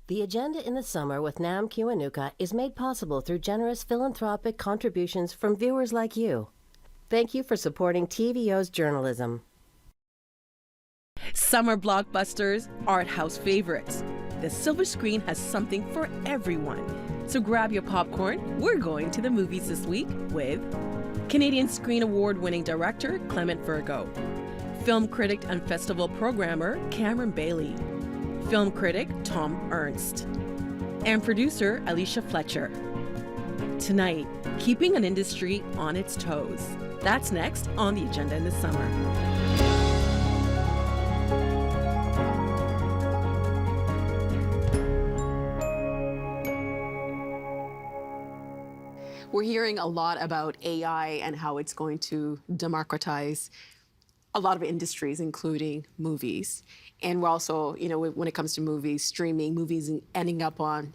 The Agenda in the Summer with Nam Kiwanuka is made possible through generous philanthropic contributions from viewers like you. Thank you for supporting TVO's journalism. Summer blockbusters, art house favorites. The silver screen has something for everyone. So grab your popcorn. We're going to the movies this week with Canadian Screen Award-winning director Clement Virgo, film critic and festival programmer Cameron Bailey, film critic Thom Ernst, and producer Alicia Fletcher. Tonight, keeping an industry on its toes. That's next on The Agenda in the Summer. We're hearing a lot about AI and how it's going to democratize a lot of industries, including movies. And we're also, when it comes to movies, streaming, movies ending up on,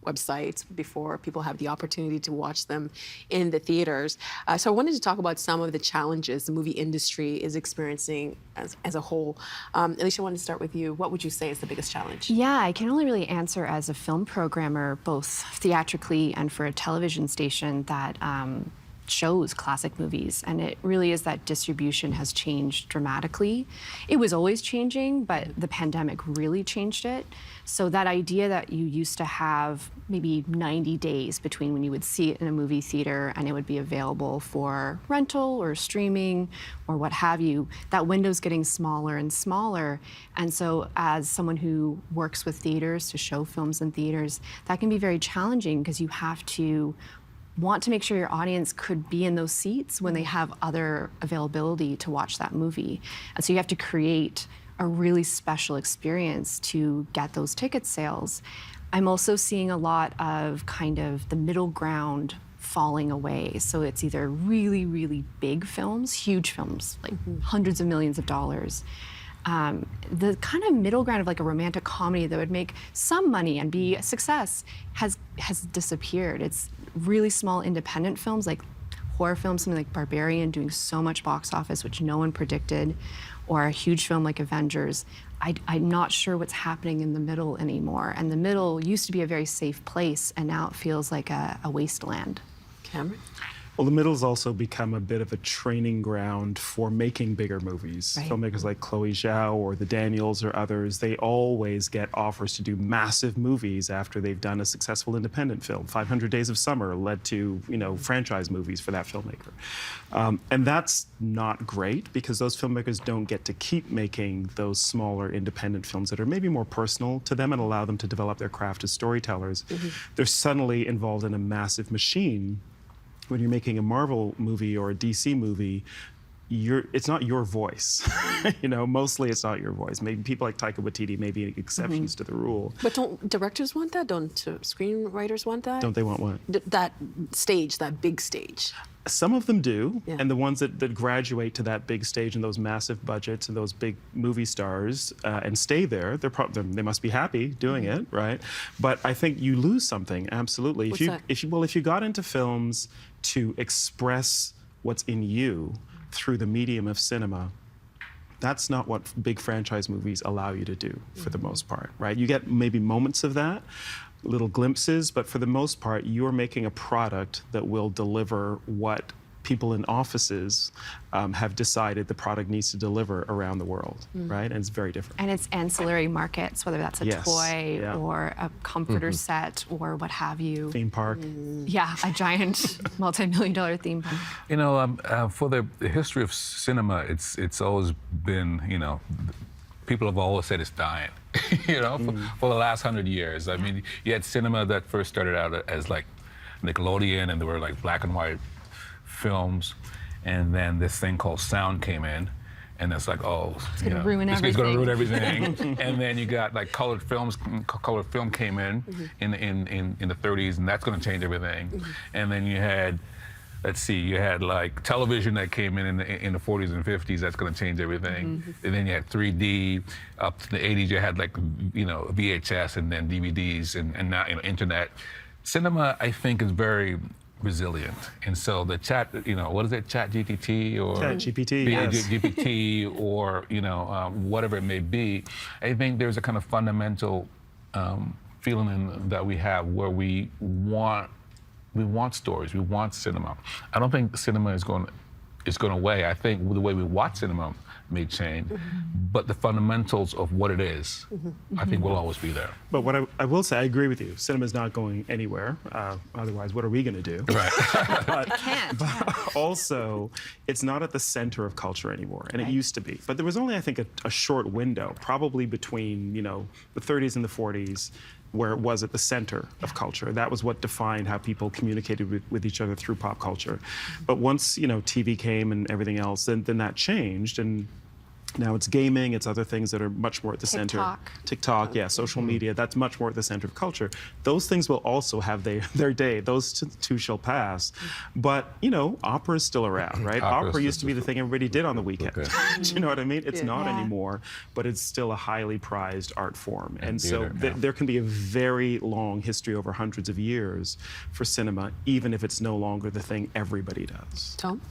websites before people have the opportunity to watch them in the theaters. So I wanted to talk about some of the challenges the movie industry is experiencing as a whole. Alicia, I wanted to start with you. What would you say is the biggest challenge? Yeah, I can only really answer as a film programmer, both theatrically and for a television station that shows classic movies, and it really is that distribution has changed dramatically. It was always changing, but the pandemic really changed it. So that idea that you used to have maybe 90 days between when you would see it in a movie theater and it would be available for rental or streaming or what have you, that window's getting smaller and smaller. And so as someone who works with theaters to show films in theaters, that can be very challenging because you have to want to make sure your audience could be in those seats when they have other availability to watch that movie. And so you have to create a really special experience to get those ticket sales. I'm also seeing a lot of kind of the middle ground falling away. So it's either really, really big films, huge films, like hundreds of millions of dollars. The kind of middle ground of like a romantic comedy that would make some money and be a success has disappeared. It's really small independent films like horror films, something like Barbarian doing so much box office, which no one predicted, or a huge film like Avengers. I'm not sure what's happening in the middle anymore. And the middle used to be a very safe place, and now it feels like a wasteland. Cameron? Well, the middle's also become a bit of a training ground for making bigger movies. Right. Filmmakers like Chloe Zhao or the Daniels or others, they always get offers to do massive movies after they've done a successful independent film. 500 Days of Summer led to, franchise movies for that filmmaker. And that's not great because those filmmakers don't get to keep making those smaller independent films that are maybe more personal to them and allow them to develop their craft as storytellers. They're suddenly involved in a massive machine. When you're making a Marvel movie or a DC movie, it's not your voice. Mostly it's not your voice. Maybe people like Taika Waititi may be exceptions to the rule. But don't directors want that? Don't screenwriters want that? Don't they want what? That stage, that big stage. Some of them do, Yeah. and the ones that graduate to that big stage and those massive budgets and those big movie stars and stay there, they must be happy doing it, right? But I think you lose something, absolutely. What's that? If you got into films to express what's in you through the medium of cinema, that's not what big franchise movies allow you to do for the most part, right? You get maybe moments of that, little glimpses, but for the most part, you're making a product that will deliver what people in offices have decided the product needs to deliver around the world, right? And it's very different. And it's ancillary markets, whether that's a Yes, toy yeah. or a comforter set or what have you. Theme park. Yeah, a giant multi-million-dollar theme park. For the history of cinema, it's always been, people have always said it's dying, for the last 100 years. I mean, you had cinema that first started out as like Nickelodeon, and there were like black and white films, and then this thing called sound came in, and it's like, it's gonna ruin everything. It's gonna ruin everything. And then you got like colored films. Colored film came in in the 30s, and that's gonna change everything. And then you had, you had like television that came in the 40s and 50s. That's going to change everything. And then you had 3D. Up to the 80s, you had like, VHS and then DVDs and now, internet. Cinema, I think, is very resilient. And so the chat, what is it, Chat GTT or Chat GPT, yes. GPT or, whatever it may be, I think there's a kind of fundamental feeling that we have where we want stories, we want cinema. I don't think cinema is going away. I think the way we watch cinema may change, but the fundamentals of what it is, I think will always be there. But what I will say, I agree with you. Cinema's not going anywhere. Otherwise, what are we going to do? Right. But also, it's not at the center of culture anymore, and it used to be. But there was only, I think, a short window, probably between the 30s and the 40s, where it was at the center of culture. That was what defined how people communicated with each other through pop culture. But once TV came and everything else, then that changed, and now it's gaming, it's other things that are much more at the center. TikTok, yeah, social media, that's much more at the center of culture. Those things will also have their day. Those two shall pass. But, opera is still around, right? Opera used to be the thing everybody did on the weekend. Okay. Do you know what I mean? It's not anymore, but it's still a highly prized art form. And so there can be a very long history over hundreds of years for cinema, even if it's no longer the thing everybody does. Thom?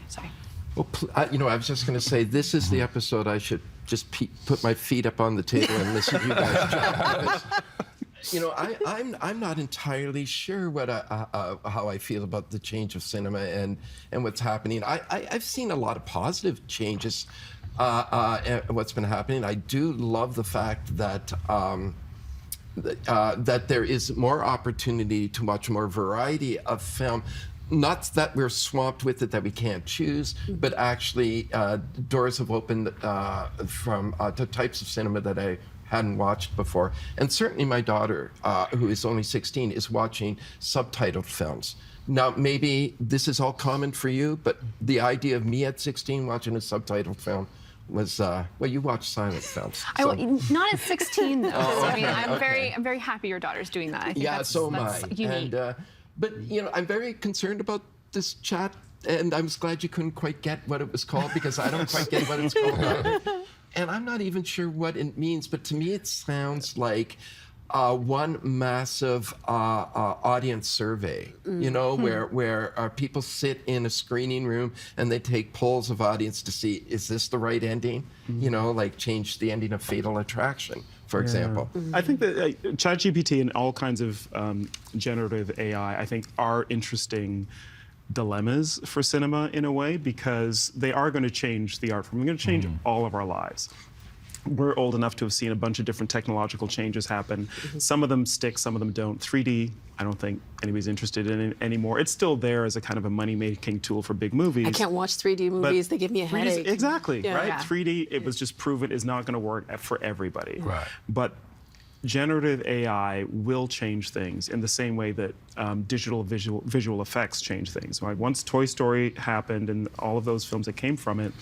Sorry. Well, I was just going to say, this is the episode I should just put my feet up on the table and listen to you guys chat. Because, I'm not entirely sure how I feel about the change of cinema and what's happening. I've seen a lot of positive changes. What's been happening. I do love the fact that. That there is more opportunity to watch more variety of film. Not that we're swamped with it, that we can't choose, but actually doors have opened to types of cinema that I hadn't watched before. And certainly my daughter, who is only 16, is watching subtitled films. Now, maybe this is all common for you, but the idea of me at 16 watching a subtitled film was, you watch silent films. So. Not at 16, though. I mean, I'm very happy your daughter's doing that. I think that's unique. But, I'm very concerned about this chat, and I was glad you couldn't quite get what it was called, because I don't quite get what it's called. And I'm not even sure what it means, but to me it sounds like one massive audience survey, where people sit in a screening room and they take polls of audience to see, is this the right ending? Like change the ending of Fatal Attraction, for example. I think that ChatGPT and all kinds of generative AI, I think, are interesting dilemmas for cinema in a way, because they are going to change the art form. They're going to change all of our lives. We're old enough to have seen a bunch of different technological changes happen. Some of them stick, some of them don't. 3D, I don't think anybody's interested in it anymore. It's still there as a kind of a money-making tool for big movies. I can't watch 3D movies. They give me a headache. Exactly, right? Yeah. 3D, it was just proven, is not going to work for everybody. Right. But generative AI will change things in the same way that digital visual effects change things. Right? Once Toy Story happened and all of those films that came from it,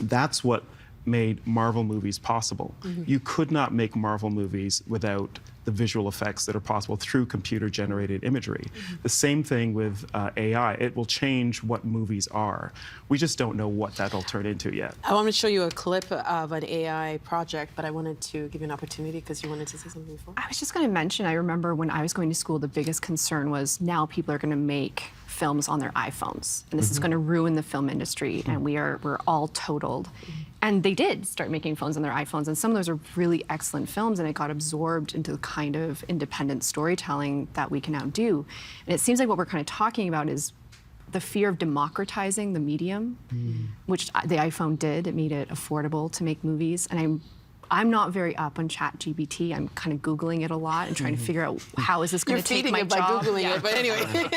that's what made Marvel movies possible. You could not make Marvel movies without the visual effects that are possible through computer-generated imagery. The same thing with AI. It will change what movies are. We just don't know what that'll turn into yet. I want to show you a clip of an AI project, but I wanted to give you an opportunity because you wanted to say something before. I was just going to mention, I remember when I was going to school, the biggest concern was now people are going to make films on their iPhones, and this is going to ruin the film industry, and we're all totaled. And they did start making films on their iPhones, and some of those are really excellent films, and it got absorbed into the kind of independent storytelling that we can now do. And it seems like what we're kind of talking about is the fear of democratizing the medium, which the iPhone did. It made it affordable to make movies, and I'm not very up on ChatGPT. I'm kind of Googling it a lot and trying to figure out how is this going to take my job. You're feeding it by Googling it,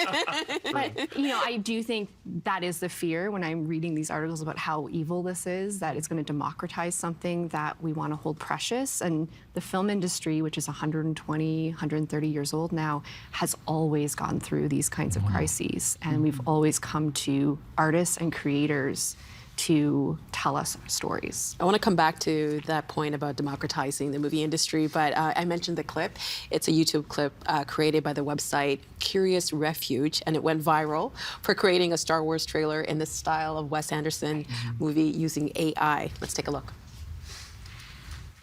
but anyway. But, I do think that is the fear when I'm reading these articles about how evil this is, that it's going to democratize something that we want to hold precious. And the film industry, which is 120, 130 years old now, has always gone through these kinds of crises. And we've always come to artists and creators to tell us stories. I want to come back to that point about democratizing the movie industry, but I mentioned the clip. It's a YouTube clip created by the website Curious Refuge, and it went viral for creating a Star Wars trailer in the style of Wes Anderson movie using AI. Let's take a look.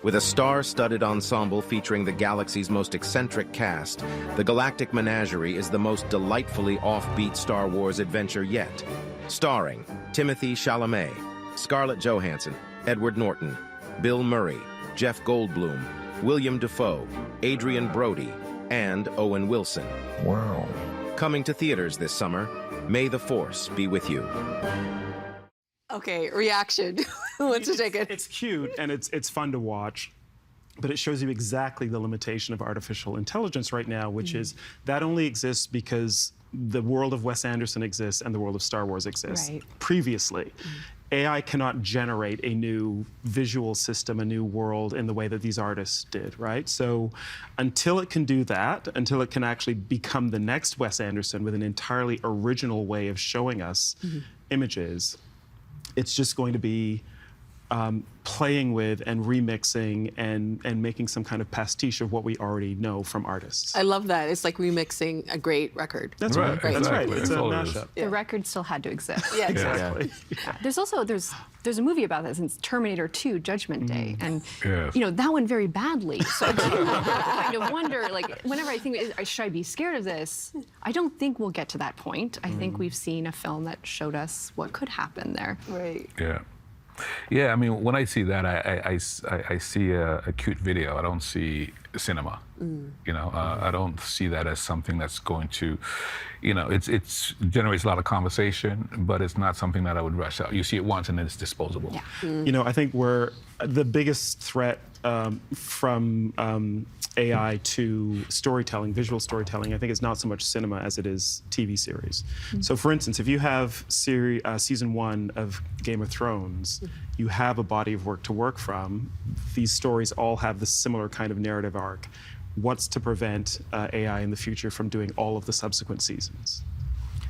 With a star-studded ensemble featuring the galaxy's most eccentric cast, the Galactic Menagerie is the most delightfully offbeat Star Wars adventure yet. Starring Timothée Chalamet, Scarlett Johansson, Edward Norton, Bill Murray, Jeff Goldblum, William Dafoe, Adrian Brody, and Owen Wilson. Wow. Coming to theaters this summer, May the Force be with you. Okay, reaction. Who wants to take it? It's cute and it's fun to watch, but it shows you exactly the limitation of artificial intelligence right now, which is that only exists because the world of Wes Anderson exists and the world of Star Wars exists. Right. Previously. AI cannot generate a new visual system, a new world in the way that these artists did, right? So until it can do that, until it can actually become the next Wes Anderson with an entirely original way of showing us images, it's just going to be playing with and remixing and making some kind of pastiche of what we already know from artists. I love that. It's like remixing a great record. That's Right, right. That's right. exactly. It's a That's all it is. mashup. The record still had to exist. Yeah, Exactly. There's also there's a movie about this, and it's Terminator 2: Judgment Day, and Yes. you know that went very badly. So I kind of wonder, like, whenever I think, should I be scared of this? I don't think we'll get to that point. I think we've seen a film that showed us what could happen there. Right. Yeah. Yeah, I mean, when I see that, I see a cute video. I don't see cinema. You know, I don't see that as something that's going to, you know, it's generates a lot of conversation, but it's not something that I would rush out. You see it once and then it's disposable. Yeah. You know, I think we're the biggest threat from AI to storytelling, visual storytelling, I think is not so much cinema as it is TV series. So for instance, if you have season 1 of Game of Thrones, you have a body of work to work from. These stories all have this similar kind of narrative arc. What's to prevent AI in the future from doing all of the subsequent seasons?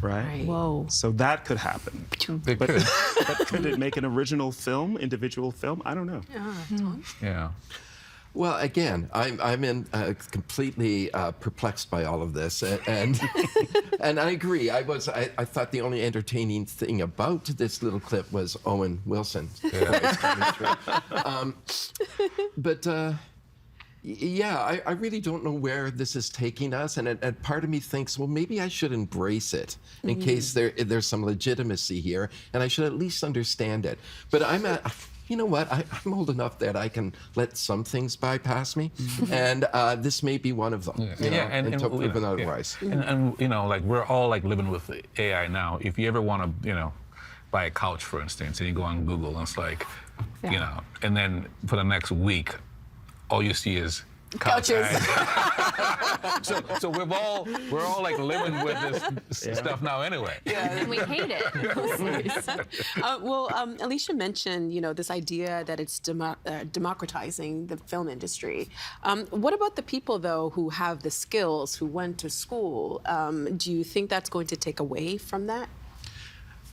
Right? Whoa. So that could happen. They could. But could it make an original film, individual film? I don't know. Yeah. Well, again, I'm in completely perplexed by all of this, and and I agree. I thought the only entertaining thing about this little clip was Owen Wilson. Voice coming through. But yeah, I really don't know where this is taking us, and part of me thinks, well, maybe I should embrace it in case there's some legitimacy here, and I should at least understand it. But you know what? I'm old enough that I can let some things bypass me, and this may be one of them. You know, until proven otherwise. And you know, like we're all like living with AI now. If you ever want to, you know, buy a couch, for instance, and you go on Google, and it's like, you know, and then for the next week, all you see is Couches. so we're all like living with this stuff now anyway. And we hate it. Alicia mentioned, you know, this idea that it's democratizing the film industry. What about the people, though, who have the skills, who went to school? Do you think that's going to take away from that?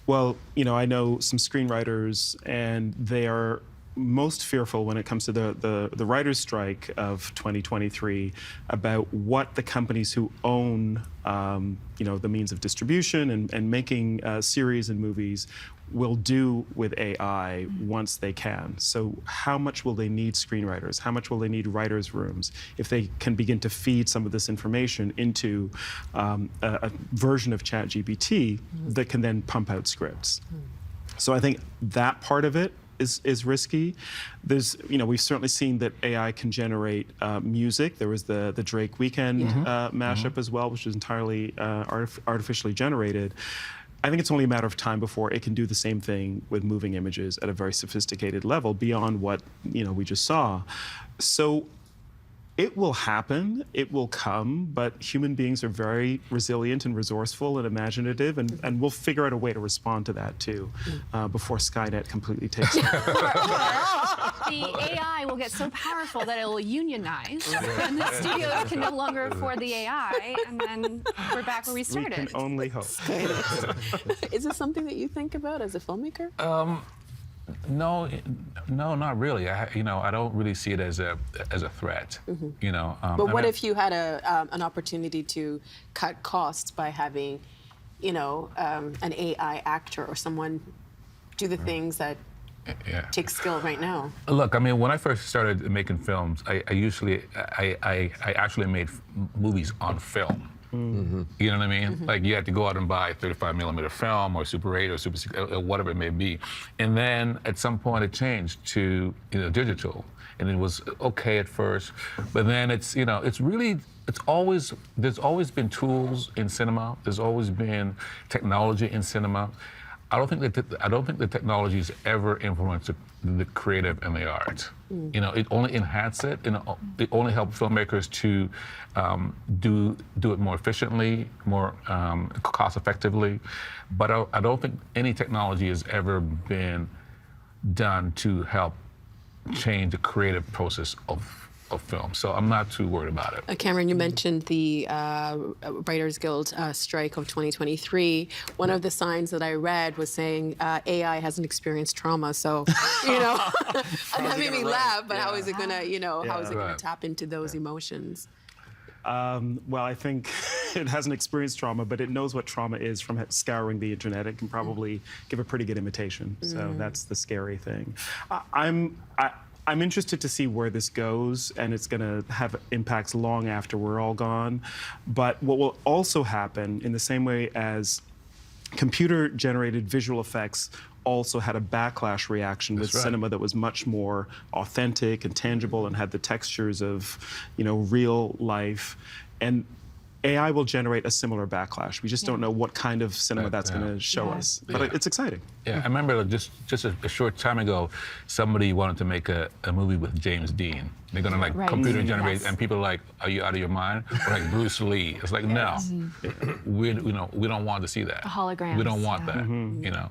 Well, you know, I know some screenwriters, and they are most fearful when it comes to the writers' strike of 2023 about what the companies who own, you know, the means of distribution and making series and movies will do with AI once they can. So how much will they need screenwriters? How much will they need writers' rooms if they can begin to feed some of this information into a version of ChatGPT that can then pump out scripts? So I think that part of it is risky. There's, you know, we've certainly seen that AI can generate music. There was the Drake Weekend mashup as well, which was entirely artificially generated. I think it's only a matter of time before it can do the same thing with moving images at a very sophisticated level beyond what, you know, we just saw. So it will happen, it will come, but human beings are very resilient and resourceful and imaginative, and we'll figure out a way to respond to that too before Skynet completely takes over. The AI will get so powerful that it will unionize, and the studios can no longer afford the AI, and then we're back where we We started. can only hope. Is this something that you think about as a filmmaker? No, not really. You know, I don't really see it as a threat. You know. But what if you had an opportunity to cut costs by having, you know, an AI actor or someone do the things that take skill right now? Look, I mean, when I first started making films, I actually made movies on film. You know what I mean? Like you had to go out and buy 35mm film or Super 8 or Super 6, or whatever it may be. And then at some point it changed to, you know, digital. and it was okay at first, but then there's always been tools in cinema. There's always been technology in cinema. I don't think the technology has ever influenced the creative and the art. It only enhances it. It only helps filmmakers to do it more efficiently, more cost effectively. But I don't think any technology has ever been done to help change the creative process of film. So I'm not too worried about it. Cameron, you mentioned the Writers Guild strike of 2023. One of the signs that I read was saying AI hasn't experienced trauma. So, I'm having me laugh, but how is it gonna, how is it gonna tap into those emotions? Well, I think it hasn't experienced trauma, but it knows what trauma is from scouring the internet. It can probably give a pretty good imitation. So that's the scary thing. I'm interested to see where this goes, and it's going to have impacts long after we're all gone. But what will also happen, in the same way as computer-generated visual effects also had a backlash reaction with cinema that was much more authentic and tangible and had the textures of, real life. And AI will generate a similar backlash. We just don't know what kind of cinema that's going to show us. But it's exciting. Yeah, I remember just a short time ago, somebody wanted to make a movie with James Dean. They're going to computer generate, and people are like, "Are you out of your mind?" Or like Bruce Lee. It's like, no, we don't want to see that. Holograms. We don't want that.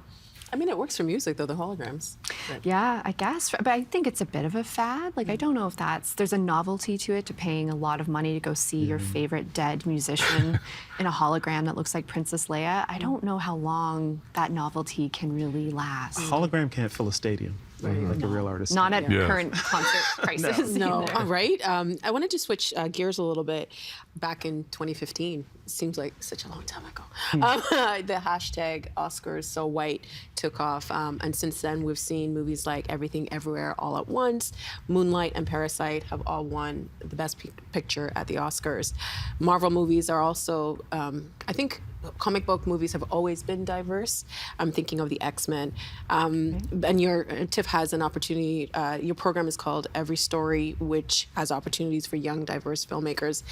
I mean, it works for music, though, the holograms. Yeah, I guess. But I think it's a bit of a fad. I don't know if there's a novelty to it, to paying a lot of money to go see your favorite dead musician in a hologram that looks like Princess Leia. I don't know how long that novelty can really last. A hologram can't fill a stadium like a real artist. Not at current concert prices. No, all right. I wanted to switch gears a little bit. Back in 2015, seems like such a long time ago, the hashtag Oscars So White took off. And since then, we've seen movies like Everything Everywhere All at Once, Moonlight, and Parasite have all won the Best Picture at the Oscars. Marvel movies are also, I think, comic book movies have always been diverse. I'm thinking of the X-Men. And your TIFF has an opportunity, your program is called Every Story, which has opportunities for young, diverse filmmakers.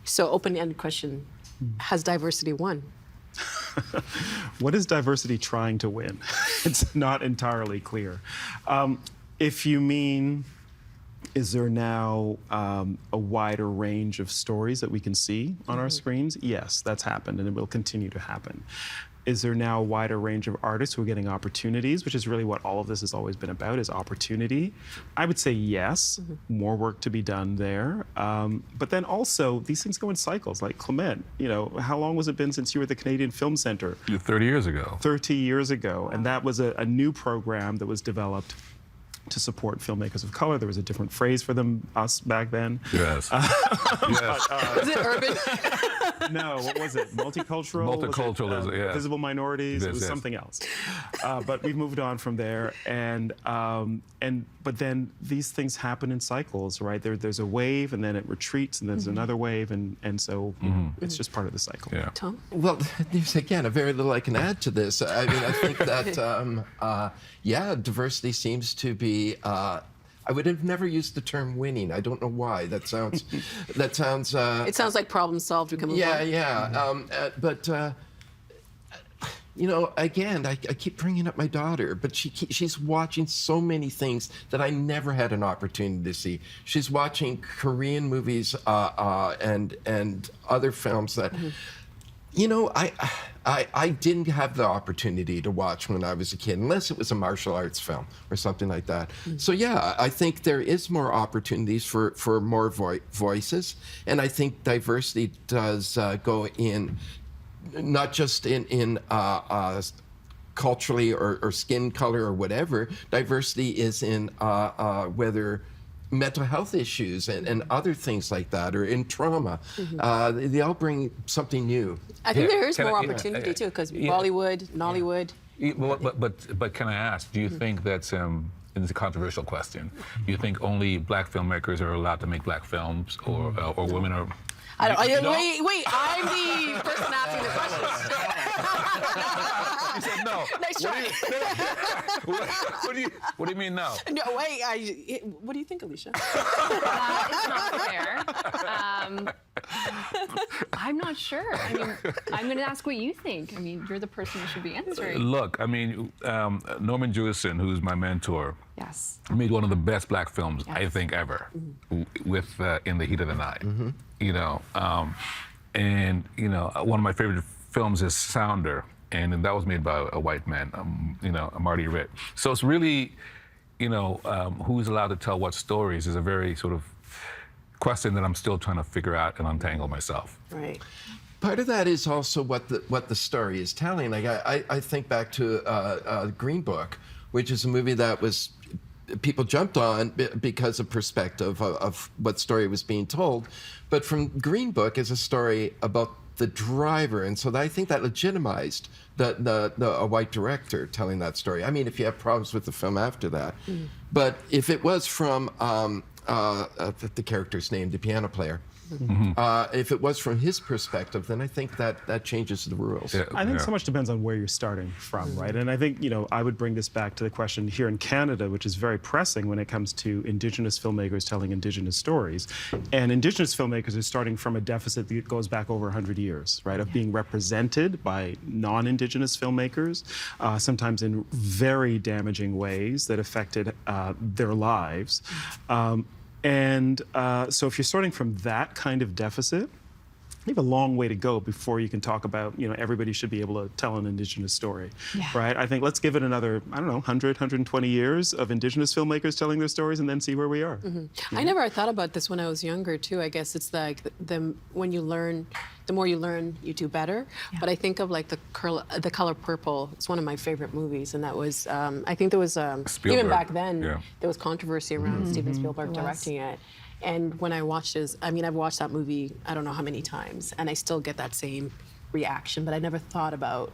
So open-ended question, has diversity won? What is diversity trying to win? It's not entirely clear. If you mean, is there now a wider range of stories that we can see on our screens? Yes, that's happened, and it will continue to happen. Is there now a wider range of artists who are getting opportunities, which is really what all of this has always been about, is opportunity? I would say yes, more work to be done there. But then also, these things go in cycles. Like Clement, how long was it been since you were at the Canadian Film Centre? 30 years ago. 30 years ago, and that was a new program that was developed to support filmmakers of color. There was a different phrase for us back then. Yes. Yes. Is it urban? No, what was it? Multicultural? Multicultural, Was it, visible minorities? Yes, it was something else. But we've moved on from there, but then these things happen in cycles, right? There's a wave, and then it retreats, and there's another wave, and so it's just part of the cycle. Yeah. Thom? Well, there's again very little I can add to this. I mean, I think that diversity seems to be. I would have never used the term winning. I don't know why. That sounds. It sounds like problem solved. We can move on. But again, I keep bringing up my daughter, but she's watching so many things that I never had an opportunity to see. She's watching Korean movies and other films that. I didn't have the opportunity to watch when I was a kid, unless it was a martial arts film or something like that. So yeah, I think there is more opportunities for more voices, and I think diversity does go in, not just in culturally or skin color or whatever. Diversity is in whether mental health issues and other things like that, or in trauma. They all bring something new. I think there is more opportunity too, because Bollywood, Nollywood. But can I ask, do you think that's it's a controversial question? Do you think only black filmmakers are allowed to make black films, or women are? I don't. You don't? Wait. I'm the person asking the questions. You said no. Nice try. What do you mean no? No, wait. What do you think, Alicia? That is not fair. I'm not sure. I mean, I'm going to ask what you think. I mean, you're the person who should be answering. Look, I mean, Norman Jewison, who's my mentor, Yes. made one of the best black films I think ever, with In the Heat of the Night. You know, and you know, one of my favorite films is Sounder, and that was made by a white man, you know, Marty Ritt. So it's really, you know, who's allowed to tell what stories is a very sort of question that I'm still trying to figure out and untangle myself. Right. Part of that is also what the story is telling. Like I think back to Green Book, which is a movie that was people jumped on because of perspective of what story was being told, but from Green Book is a story about the driver, and so I think that legitimized a white director telling that story. I mean, if you have problems with the film after that, but if it was from the character's name, the piano player. If it was from his perspective, then I think that changes the rules. Yeah, I think so much depends on where you're starting from, right? And I think, you know, I would bring this back to the question here in Canada, which is very pressing when it comes to Indigenous filmmakers telling Indigenous stories. And Indigenous filmmakers are starting from a deficit that goes back over 100 years, right, of being represented by non-Indigenous filmmakers, sometimes in very damaging ways that affected their lives. So if you're starting from that kind of deficit, you have a long way to go before you can talk about, you know, everybody should be able to tell an Indigenous story, right? I think let's give it another, I don't know, 100, 120 years of Indigenous filmmakers telling their stories and then see where we are. I never thought about this when I was younger, too. I guess it's like when you learn, the more you learn, you do better. But I think of like The Color Purple. It's one of my favorite movies, and that was, I think there was, even back then, there was controversy around Steven Spielberg directing it. And when I watched this, I mean, I've watched that movie I don't know how many times, and I still get that same reaction, but I never thought about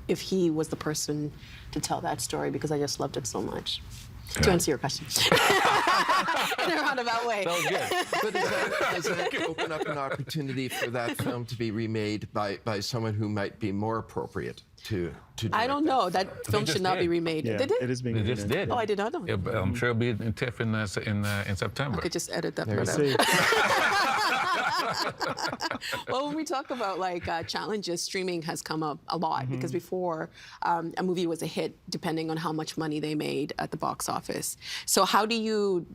if he was the person to tell that story because I just loved it so much. To answer your question. In a roundabout way. That was good. But does that open up an opportunity for that film to be remade by someone who might be more appropriate to direct I don't know. That film just should not did. be remade. Yeah, Did it? it is being They just remade. did. Oh, I did not know. Yeah, but I'm sure it'll be in TIFF in September. I could just edit that There you part see. out. Well, when we talk about like challenges, streaming has come up a lot because before a movie was a hit depending on how much money they made at the box office. So how do you,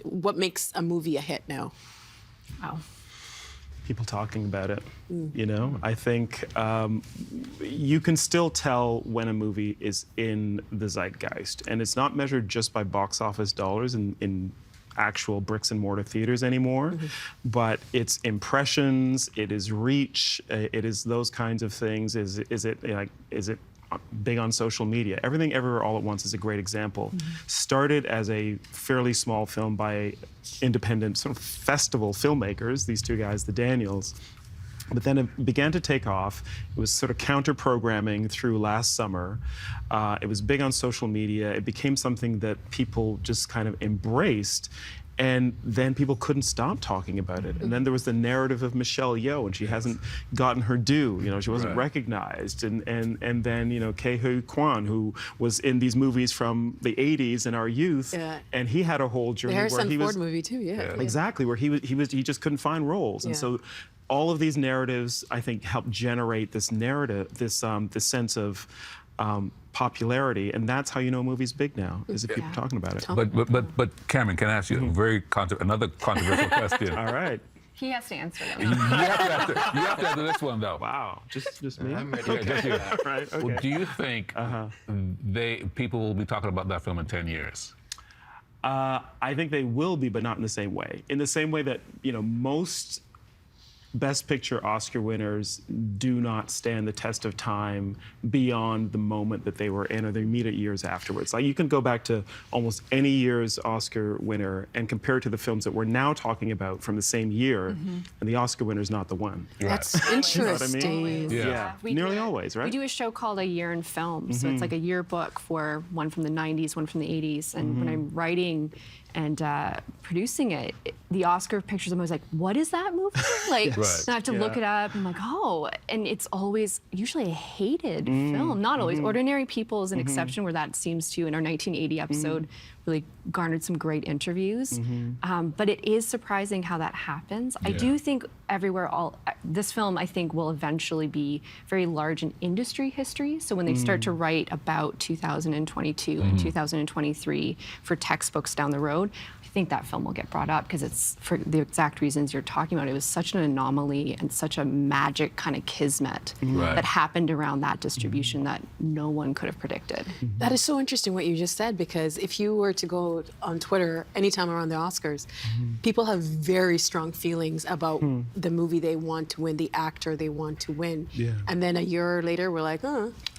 what makes a movie a hit now? Wow. People talking about it, you know? I think you can still tell when a movie is in the zeitgeist, and it's not measured just by box office dollars in actual bricks and mortar theaters anymore, but it's impressions, it is reach, it is those kinds of things. Is it big on social media? Everything Everywhere All at Once is a great example. Started as a fairly small film by independent sort of festival filmmakers, these two guys, the Daniels. But then it began to take off. It was sort of counter-programming through last summer. It was big on social media. It became something that people just kind of embraced. And then people couldn't stop talking about it. And then there was the narrative of Michelle Yeoh, and she hasn't gotten her due. You know, she wasn't recognized. And then, you know, Ke Huy Quan, who was in these movies from the 80s in our youth, and he had a whole journey The where Harrison he was Ford movie too, exactly, where he just couldn't find roles. And so all of these narratives, I think, help generate this narrative, this sense of popularity, and that's how you know a movie's big now, is if people are talking about it. But Cameron, can I ask you a very another controversial question? All right. He has to answer You them. have to answer this one though. Wow. Just me? I'm ready. Yeah, just you. Right. Okay. Well, do you think people will be talking about that film in 10 years? I think they will be, but not in the same way. In the same way that, you know, most Best Picture Oscar winners do not stand the test of time beyond the moment that they were in, or they meet it years afterwards. Like, you can go back to almost any year's Oscar winner and compare it to the films that we're now talking about from the same year, and the Oscar winner's not the one. That's You know interesting. what I mean? Yeah. Nearly always, right? We do a show called A Year in Film. So it's like a yearbook for one from the 90s, one from the 80s. And when I'm writing And producing it, the Oscar pictures, I'm always like, what is that movie? Like, Right. and I have to look it up. I'm like, oh, and it's always usually a hated film. Not always. Ordinary People is an exception where that seems to, in our 1980 episode, really garnered some great interviews. But it is surprising how that happens. I do think this film, I think, will eventually be very large in industry history. So when they start to write about 2022 and 2023 for textbooks down the road, I think that film will get brought up because it's for the exact reasons you're talking about. It was such an anomaly and such a magic kind of kismet that happened around that distribution that no one could have predicted. That is so interesting what you just said, because if you were to go on Twitter anytime around the Oscars, people have very strong feelings about the movie they want to win, the actor they want to win. And then a year later, we're like,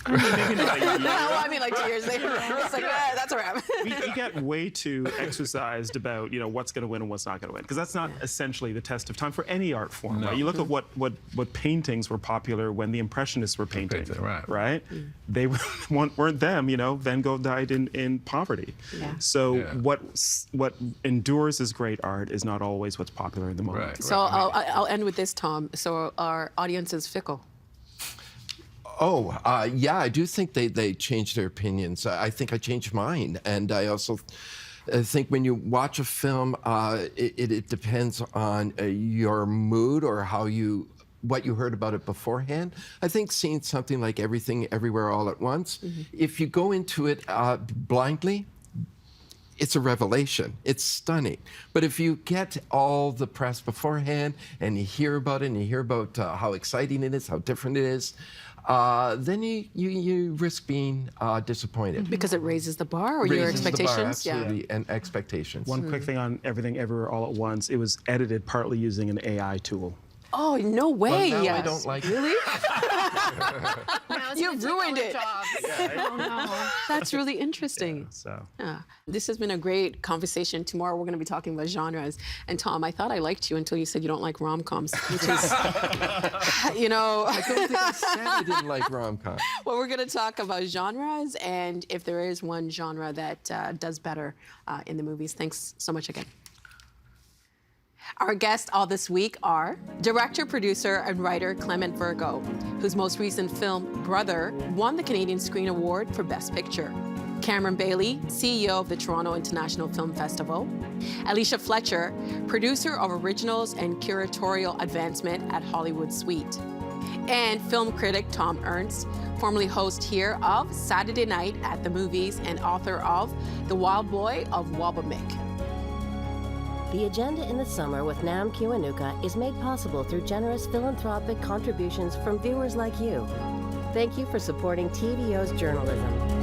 I mean, maybe not a year. well, I mean, like 2 years later, it's like, that's a wrap. we get way too exercised about what's going to win and what's not going to win, because that's not essentially the test of time for any art form. Right? You look at what paintings were popular when the Impressionists were painting, right? They weren't them. Van Gogh died in poverty. So what endures as great art is not always what's popular in the moment. So I'll end with this, Thom. So our audience is fickle. Yeah, I do think they changed their opinions. I think I changed mine. And I also think when you watch a film, it depends on your mood or what you heard about it beforehand. I think seeing something like Everything Everywhere All at Once, if you go into it blindly, it's a revelation. It's stunning. But if you get all the press beforehand and you hear about it and you hear about how exciting it is, how different it is, then you risk being disappointed. Because it raises the bar, or your expectations? The bar, absolutely, and expectations. One quick thing on Everything Everywhere All at Once, it was edited partly using an AI tool. Oh, no way. Well, now I don't like Really? You ruined it. Oh, no. That's really interesting. Yeah. This has been a great conversation. Tomorrow we're going to be talking about genres. And Thom, I thought I liked you until you said you don't like rom-coms, which is, I don't think I said I didn't like rom-coms. Well, we're going to talk about genres and if there is one genre that does better in the movies. Thanks so much again. Our guests all this week are director, producer, and writer Clement Virgo, whose most recent film, Brother, won the Canadian Screen Award for Best Picture. Cameron Bailey, CEO of the Toronto International Film Festival. Alicia Fletcher, producer of originals and curatorial advancement at Hollywood Suite. And film critic Thom Ernst, formerly host here of Saturday Night at the Movies and author of The Wild Boy of Waubamik. The Agenda in the Summer with Nam Kiwanuka is made possible through generous philanthropic contributions from viewers like you. Thank you for supporting TVO's journalism.